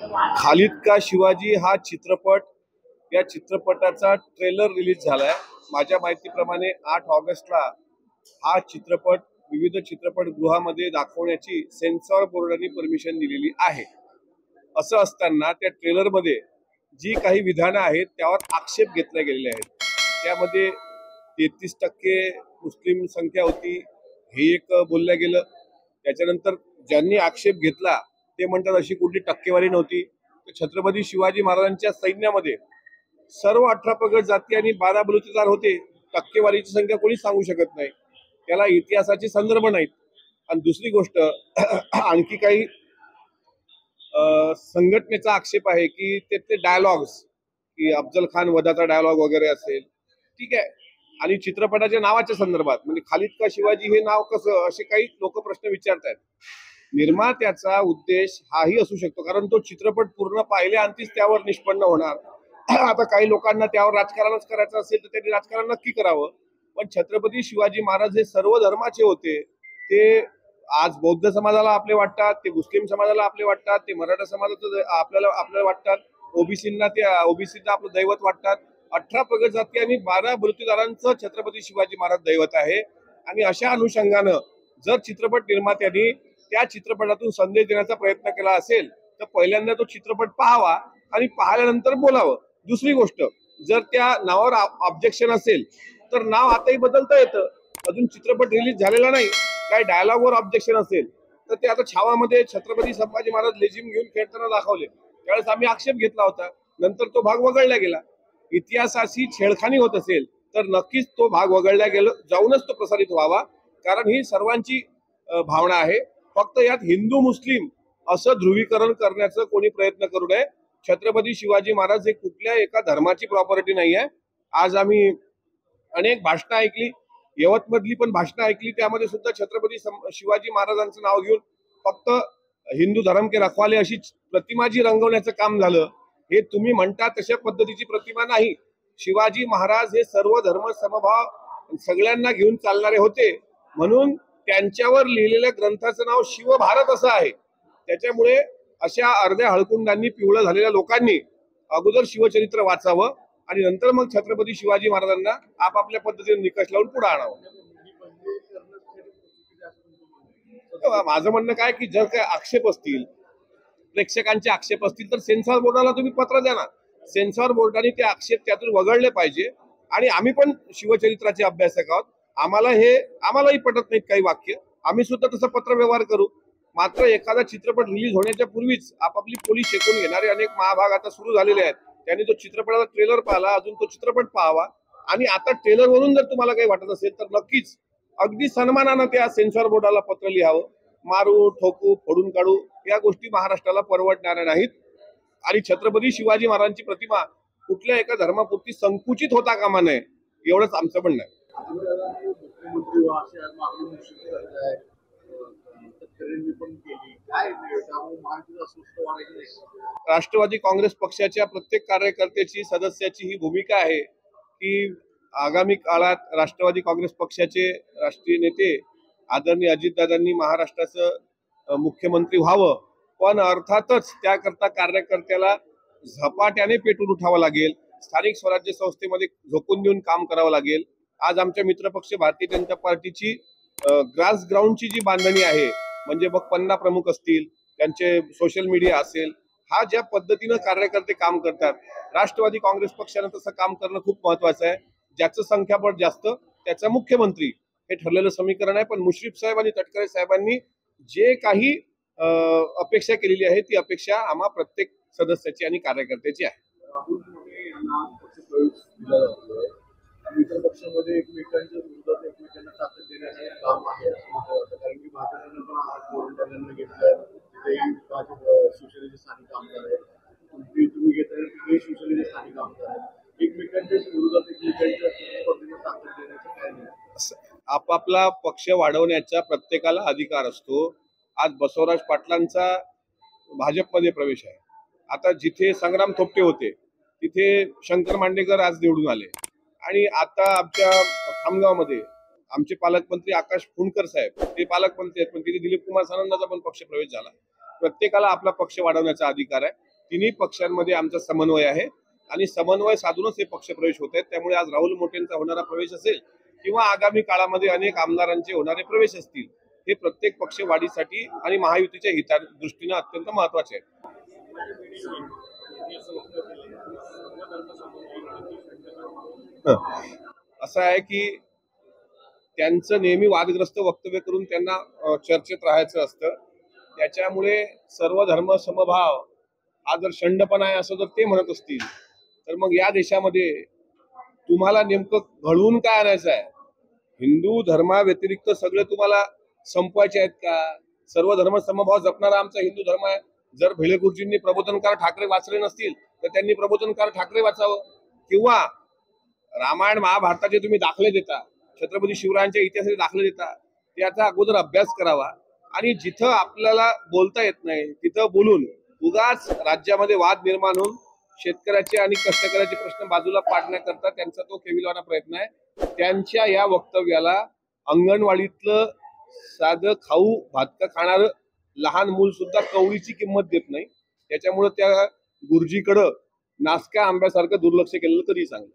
खालिद का शिवाजी हा चित्रपट, या चित्रपटाचा ट्रेलर रिलीज झालाय। माझ्या माहितीप्रमाणे 8 ऑगस्टला हा चित्रपट विविध चित्रपटगृहामध्ये दाखवण्याची सेन्सॉर बोर्डाने परमिशन दिलेली आहे। असं असताना त्या ट्रेलरमध्ये जी काही विधानं आहेत त्यावर आक्षेप घेतले गेलेले आहेत। त्यामध्ये 33% मुस्लिम संख्या होती हे एक बोललं गेलं। त्याच्यानंतर ज्यांनी आक्षेप घेतला ते म्हणतात अशी कुठली टक्केवारी नव्हती। छत्रपती शिवाजी महाराजांच्या सैन्यामध्ये सर्व 18 प्रगत जाती आणि 12 बलुतेदार होते। टक्केवारीची संख्या कोणी सांगू शकत नाही, त्याला इतिहासाचे संदर्भ नाहीत। आणि दुसरी गोष्ट आणखी काही संघटनेचा आक्षेप आहे की ते डायलॉग्स, की अफजल खान वधाचा डायलॉग वगैरे असेल, ठीक आहे। आणि चित्रपटाच्या नावाच्या संदर्भात म्हणजे खालिद का शिवाजी हे नाव कसं, असे काही लोक प्रश्न विचारतात। निर्मात्याचा उद्देश हाही असू शकतो, कारण तो चित्रपट पूर्ण पाहिल्यानंतरच त्यावर निष्पन्न होणार। आता काही लोकांना त्यावर राजकारणच करायचं असेल तर त्यांनी राजकारण नक्की करावं, पण छत्रपती शिवाजी महाराज हे सर्व धर्माचे होते। ते आज बौद्ध समाजाला आपले वाटतात, ते मुस्लिम समाजाला आपले वाटतात, ते मराठा समाजाचं आपल्याला वाटतात, ओबीसींना आपलं दैवत वाटतात। 18 प्रगत जाती आणि 12 बलुतेदारांचं छत्रपती शिवाजी महाराज दैवत आहे। आणि अशा अनुषंगानं जर चित्रपट निर्मात्यांनी त्या चित्रपटातून संदेश देण्याचा प्रयत्न केला असेल तर पहिल्यांदा तो चित्रपट पाहावा आणि पाहिल्यानंतर बोलावं। दुसरी गोष्ट, जर त्या नावावर ऑब्जेक्शन असेल तर नाव आताही बदलता येतं। अजून चित्रपट रिलीज झालेला नाही, काही डायलॉगवर ऑब्जेक्शन असेल तर ते आता छावामध्ये छत्रपती संभाजी महाराज लेझिम घेऊन खेळताना दाखवले, त्यावेळेस आम्ही आक्षेप घेतला होता, नंतर तो भाग वगळला गेला। इतिहासाशी छेडखानी होत असेल तर नक्कीच तो भाग वगळला गेला जाऊनच तो प्रसारित व्हावा, कारण ही सर्वांची भावना आहे। फक्त यात हिंदू मुस्लिम असं ध्रुवीकरण करण्याचं कोणी प्रयत्न करू नये। छत्रपती शिवाजी महाराज हे कुठल्या एका धर्माची प्रॉपर्टी नाही आहे। आज आम्ही अनेक भाषणं ऐकली, यवतमधली पण भाषणं ऐकली, त्यामध्ये सुद्धा छत्रपती शिवाजी महाराजांचं नाव घेऊन फक्त हिंदू धर्म के रखवाले अशी प्रतिमा जी रंगवण्याचं काम झालं, हे तुम्ही म्हणता तशा पद्धतीची प्रतिमा नाही। शिवाजी महाराज हे सर्व धर्म समभाव सगळ्यांना घेऊन चालणारे होते, म्हणून त्यांच्यावर लिहिलेल्या ग्रंथाचं नाव शिवभारत असं आहे। त्याच्यामुळे अशा अर्ध्या हळकुंडांनी पिवळं झालेल्या लोकांनी अगोदर शिवचरित्र वाचावं आणि नंतर मग छत्रपती शिवाजी महाराजांना आपापल्या पद्धतीने निकष लावून पुढे आणावं। माझं म्हणणं काय की जर काय आक्षेप असतील, प्रेक्षकांचे आक्षेप असतील तर सेन्सॉर बोर्डाला तुम्ही पत्र द्या ना। सेन्सॉर बोर्डाने ते आक्षेप त्यातून वगळले पाहिजे। आणि आम्ही पण शिवचरित्राचे अभ्यासक आहोत, आम्हालाही पटत नाहीत काही वाक्य, आम्ही सुद्धा तसं पत्र व्यवहार करू। मात्र एखादा चित्रपट रिलीज होण्याच्या पूर्वीच आपापली पोलीस शेकून घेणारे अनेक महाभाग आता सुरू झालेले आहेत। त्यांनी तो चित्रपटाचा ट्रेलर पाहिला, अजून तो चित्रपट पाहावा। आणि आता ट्रेलरवरून जर तुम्हाला काही वाटत असेल तर नक्कीच अगदी सन्मानानं त्या सेन्सॉर बोर्डाला पत्र लिहावं। मारू, ठोकू, फोडून काढू या गोष्टी महाराष्ट्राला परवडणाऱ्या नाहीत। आणि छत्रपती शिवाजी महाराजांची प्रतिमा कुठल्या एका धर्मापुरती संकुचित होता कामा नये, एवढंच आमचं म्हणणं आहे। राष्ट्रवादी काँग्रेस पक्षाच्या प्रत्येक कार्यकर्त्याची, सदस्याची ही भूमिका आहे की आगामी काळात राष्ट्रवादी काँग्रेस पक्षाचे राष्ट्रीय नेते आदरणीय अजितदादांनी महाराष्ट्राचं मुख्यमंत्री व्हावं, पण अर्थातच त्याकरता कार्यकर्त्याला झपाट्याने पेटून उठावं लागेल। स्थानिक स्वराज्य संस्थेमध्ये झोकून देऊन काम करावं लागेल। आज आमच्या मित्रपक्ष भारतीय जनता पार्टीची ग्राउंडची जी बांधणी आहे, म्हणजे मग पन्ना प्रमुख असतील, त्यांचे सोशल मीडिया असेल, हा ज्या पद्धतीनं कार्यकर्ते काम करतात, राष्ट्रवादी काँग्रेस पक्षानं तसं काम करणं खूप महत्वाचं आहे। ज्याचं संख्याबळ जास्त त्याचा मुख्यमंत्री हे ठरलेलं समीकरण आहे। पण मुश्रीफ साहेब आणि तटकरे साहेबांनी जे काही अपेक्षा केलेली आहे ती अपेक्षा आम्हा प्रत्येक सदस्याची आणि कार्यकर्त्याची आहे। पक्षामध्ये एकमेकांच्या विरोधात एकमेकांना ताकद देण्याचं काम आहे, कारण की भाजपने पण घेतलं, शिवसेनेचे स्थानिक आमदार आहेत, तुम्ही घेताना तिथे शिवसेनेचे स्थानिक आमदार आहेत, एकमेकांच्या विरोधात एकमेकांच्या स्पर्धेला ताकद देण्याचं काय नाही। आपापला पक्ष वाढवण्याचा प्रत्येकाला अधिकार असतो। आज बसवराज पाटलांचा भाजपमध्ये प्रवेश आहे। आता जिथे संग्राम थोपटे होते तिथे शंकर मांडेकर आज निवडून आले। आणि आता आमच्या खामगावमध्ये आमचे पालकमंत्री आकाश फुंडकर साहेब ते पालकमंत्री आहेत, पण तिथे दिलीप कुमार सानंदाचा पण पक्ष प्रवेश झाला। प्रत्येकाला आपला पक्ष वाढवण्याचा अधिकार आहे। तिन्ही पक्षांमध्ये आमचा समन्वय आहे आणि समन्वय साधूनच हे पक्षप्रवेश होत आहेत. त्यामुळे आज राहुल मोठेंचा होणारा प्रवेश असेल किंवा आगामी काळामध्ये अनेक आमदारांचे होणारे प्रवेश असतील, हे प्रत्येक पक्ष वाढीसाठी आणि महायुतीच्या हिता दृष्टीने अत्यंत महत्वाचे आहे. असं आहे की त्यांचं नेहमी वादग्रस्त वक्तव्य करून त्यांना चर्चेत राहायचं असतं. त्याच्यामुळे सर्व धर्म समभाव हा जर शंडपणा आहे असं जर ते म्हणत असतील, तर मग या देशामध्ये तुम्हाला नेमकं घडवून काय आणायचं आहे? हिंदू धर्माव्यतिरिक्त सगळे तुम्हाला संपवायचे आहेत का? सर्व धर्म समभाव जपणारा आमचा हिंदू धर्म आहे. जर भिडे गुरुजींनी प्रबोधनकार ठाकरे वाचले नसतील तर त्यांनी प्रबोधनकार ठाकरे वाचावं, किंवा रामायण महाभारताचे तुम्ही दाखले देता, छत्रपती शिवरायांच्या इतिहासाचे दाखले देता, त्याचा अगोदर अभ्यास करावा आणि जिथं आपल्याला बोलता येत नाही तिथं बोलून उगाच राज्यामध्ये वाद निर्माण होऊन शेतकऱ्याचे आणि कष्टकऱ्याचे प्रश्न बाजूला पाडण्याकरता त्यांचा तो केविलवाणा प्रयत्न आहे. त्यांच्या या वक्तव्याला अंगणवाडीतलं साधं खाऊ भातका खाणारं लहान मूल सुद्धा कवळीची किंमत देत नाही. त्याच्यामुळे त्या गुरुजीकडं नासक्या आंब्यासारखं दुर्लक्ष केलेलं कधी चांगलं.